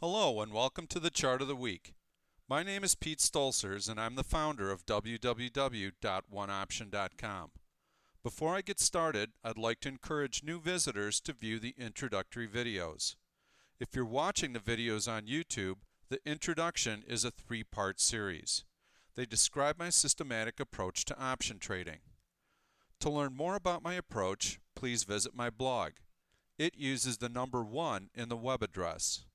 Hello and welcome to the Chart of the Week. My name is Pete Stolzers and I'm the founder of www.oneoption.com. Before I get started, I'd like to encourage new visitors to view the introductory videos. If you're watching the videos on YouTube, the introduction is a three-part series. They describe my systematic approach to option trading. To learn more about my approach, please visit my blog. It uses the number 1 in the web address.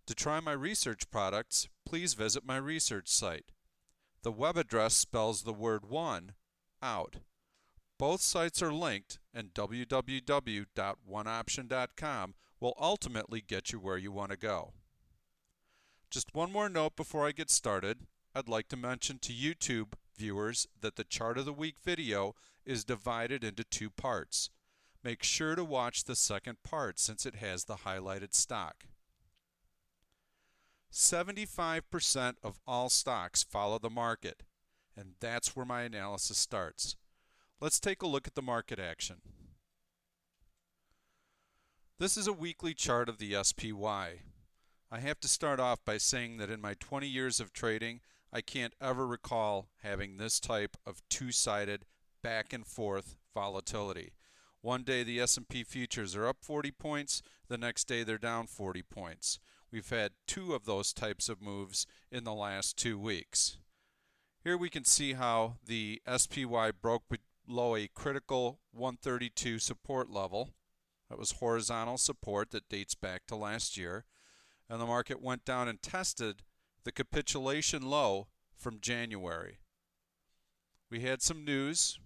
To try my research products, please visit my research site. The web address spells the word 1 out. Both sites are linked, and www.oneoption.com will ultimately get you where you want to go. Just one more note before I get started. I'd like to mention to YouTube viewers that the Chart of the Week video is divided into 2 parts. Make sure to watch the second part since it has the highlighted stock. 75% of all stocks follow the market, and that's where my analysis starts. Let's take a look at the market action. This is a weekly chart of the SPY. I have to start off by saying that in my 20 years of trading, I can't ever recall having this type of two-sided back and forth volatility. One day the S&P futures are up 40 points, the next day they're down 40 points. We've had 2 of those types of moves in the last 2 weeks. Here we can see how the SPY broke below a critical 132 support level. That was horizontal support that dates back to last year. And the market went down and tested the capitulation low from January. We had some news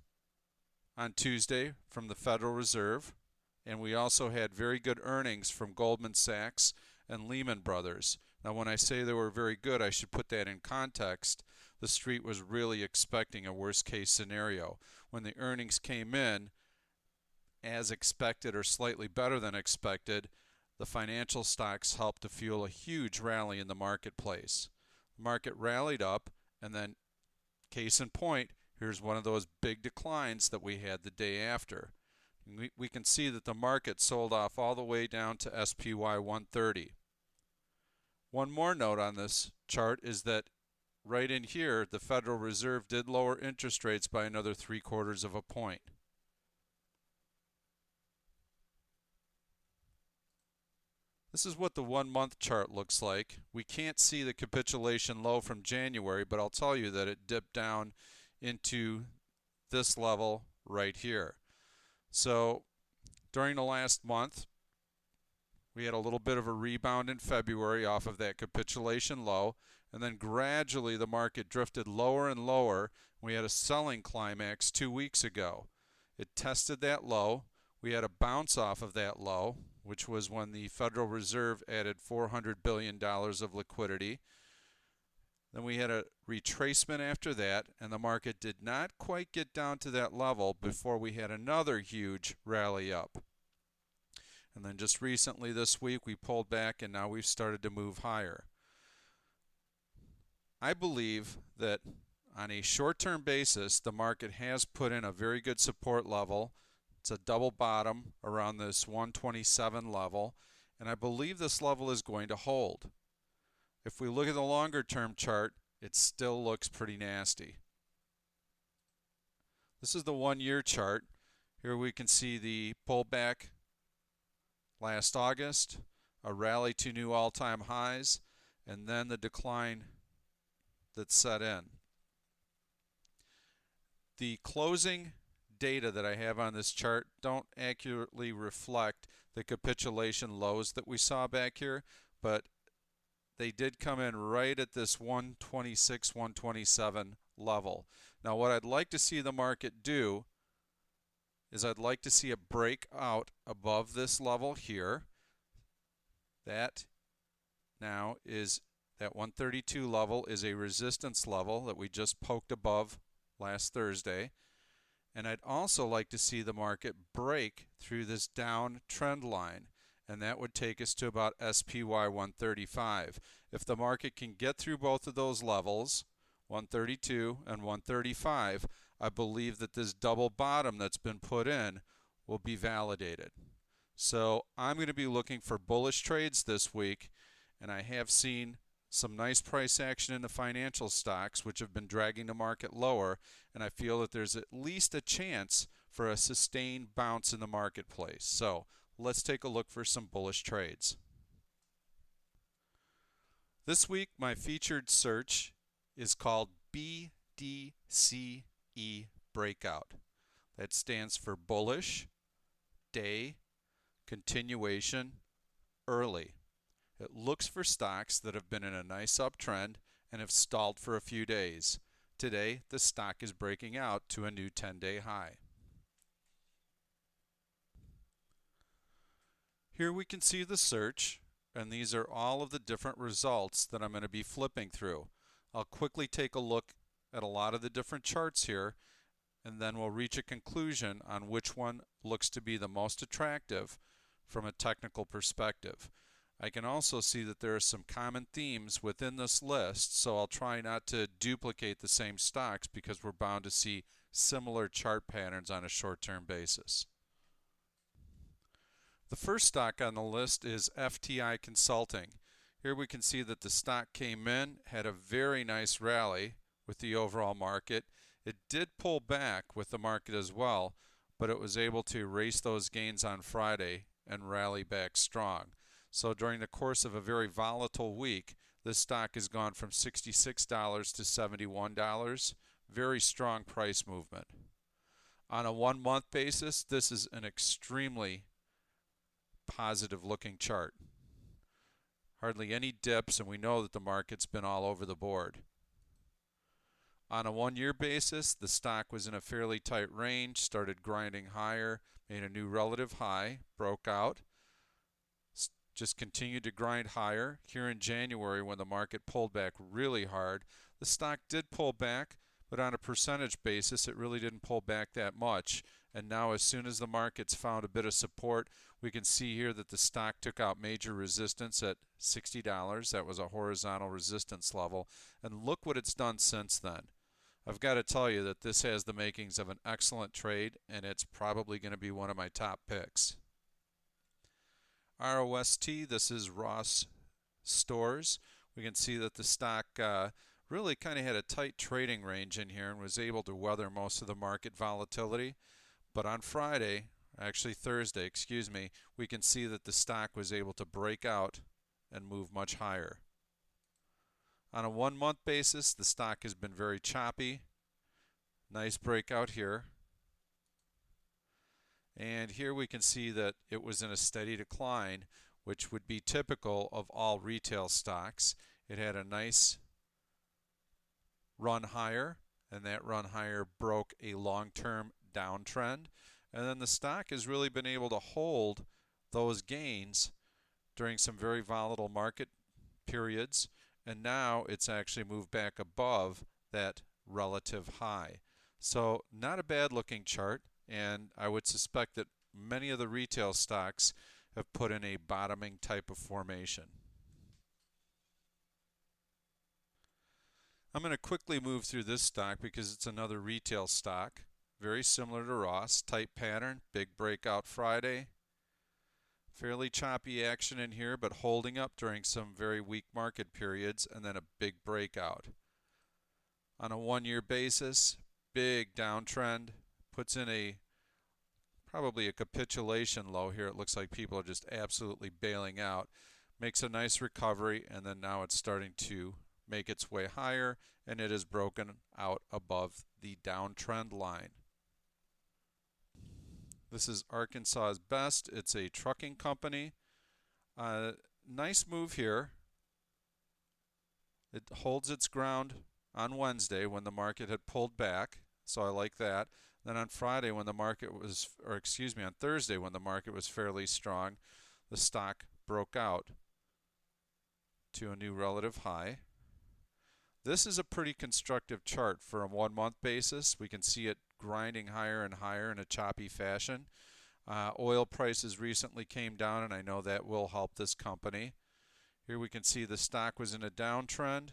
on Tuesday from the Federal Reserve, and we also had very good earnings from Goldman Sachs and Lehman Brothers. Now, when I say they were very good, I should put that in context. The street was really expecting a worst-case scenario. When the earnings came in as expected or slightly better than expected, the financial stocks helped to fuel a huge rally in the marketplace. The market rallied up, and then, case in point, here's one of those big declines that we had the day after. We can see that the market sold off all the way down to SPY 130. One more note on this chart is that right in here, the Federal Reserve did lower interest rates by another 3/4 of a point. This is what the 1-month chart looks like. We can't see the capitulation low from January, but I'll tell you that it dipped down into this level right here. So during the last month, we had a little bit of a rebound in February off of that capitulation low, and then gradually the market drifted lower and lower. We had a selling climax 2 weeks ago. It tested that low. We had a bounce off of that low, which was when the Federal Reserve added $400 billion of liquidity. Then we had a retracement after that, and the market did not quite get down to that level before we had another huge rally up. And then just recently this week we pulled back, and now we've started to move higher. I believe that on a short-term basis, the market has put in a very good support level. It's a double bottom around this 127 level, and I believe this level is going to hold. If we look at the longer-term chart, it still looks pretty nasty. This is the 1-year chart. Here we can see the pullback last August, a rally to new all-time highs, and then the decline that set in. The closing data that I have on this chart don't accurately reflect the capitulation lows that we saw back here, but they did come in right at this 126, 127 level. Now what I'd like to see the market do is I'd like to see it break out above this level here. That now is, that 132 level is a resistance level that we just poked above last Thursday. And I'd also like to see the market break through this down trend line, and that would take us to about SPY 135. If the market can get through both of those levels, 132 and 135, I believe that this double bottom that's been put in will be validated. So I'm going to be looking for bullish trades this week, and I have seen some nice price action in the financial stocks, which have been dragging the market lower, and I feel that there's at least a chance for a sustained bounce in the marketplace. So let's take a look for some bullish trades. This week, my featured search is called BDCE Breakout. That stands for Bullish, Day, Continuation, Early. It looks for stocks that have been in a nice uptrend and have stalled for a few days. Today, the stock is breaking out to a new 10-day high. Here we can see the search, and these are all of the different results that I'm going to be flipping through. I'll quickly take a look at a lot of the different charts here, and then we'll reach a conclusion on which one looks to be the most attractive from a technical perspective. I can also see that there are some common themes within this list, so I'll try not to duplicate the same stocks because we're bound to see similar chart patterns on a short-term basis. The first stock on the list is FTI Consulting. Here we can see that the stock came in, had a very nice rally with the overall market. It did pull back with the market as well, but it was able to erase those gains on Friday and rally back strong. So during the course of a very volatile week, this stock has gone from $66 to $71. Very strong price movement. On a 1-month basis, this is an extremely positive looking chart. Hardly any dips, and we know that the market's been all over the board. On a 1-year basis, the stock was in a fairly tight range, started grinding higher, made a new relative high, broke out, just continued to grind higher. Here in January, when the market pulled back really hard, the stock did pull back, but on a percentage basis, it really didn't pull back that much. And now, as soon as the market's found a bit of support, we can see here that the stock took out major resistance at $60. That was a horizontal resistance level. And look what it's done since then. I've got to tell you that this has the makings of an excellent trade, and it's probably going to be one of my top picks. ROST, this is Ross Stores. We can see that the stock really kind of had a tight trading range in here and was able to weather most of the market volatility. But on Friday, actually Thursday, excuse me, we can see that the stock was able to break out and move much higher. On a 1-month basis, the stock has been very choppy. Nice breakout here. And here we can see that it was in a steady decline, which would be typical of all retail stocks. It had a nice run higher, and that run higher broke a long-term downtrend. And then the stock has really been able to hold those gains during some very volatile market periods, and now it's actually moved back above that relative high. So not a bad looking chart, and I would suspect that many of the retail stocks have put in a bottoming type of formation. I'm going to quickly move through this stock because it's another retail stock. Very similar to Ross, type pattern, big breakout Friday. Fairly choppy action in here, but holding up during some very weak market periods, and then a big breakout. On a 1-year basis, big downtrend, puts in probably a capitulation low here. It looks like people are just absolutely bailing out. Makes a nice recovery, and then now it's starting to make its way higher, and it has broken out above the downtrend line. This is Arkansas's Best. It's a trucking company. Nice move here. It holds its ground on Wednesday when the market had pulled back, so I like that. Then on Friday when the market was, or excuse me, on Thursday when the market was fairly strong, the stock broke out to a new relative high. This is a pretty constructive chart for a 1-month basis. We can see it grinding higher and higher in a choppy fashion. Oil prices recently came down, and I know that will help this company. Here we can see the stock was in a downtrend,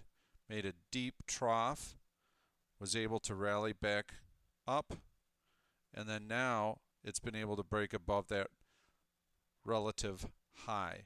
made a deep trough, was able to rally back up, and then now it's been able to break above that relative high.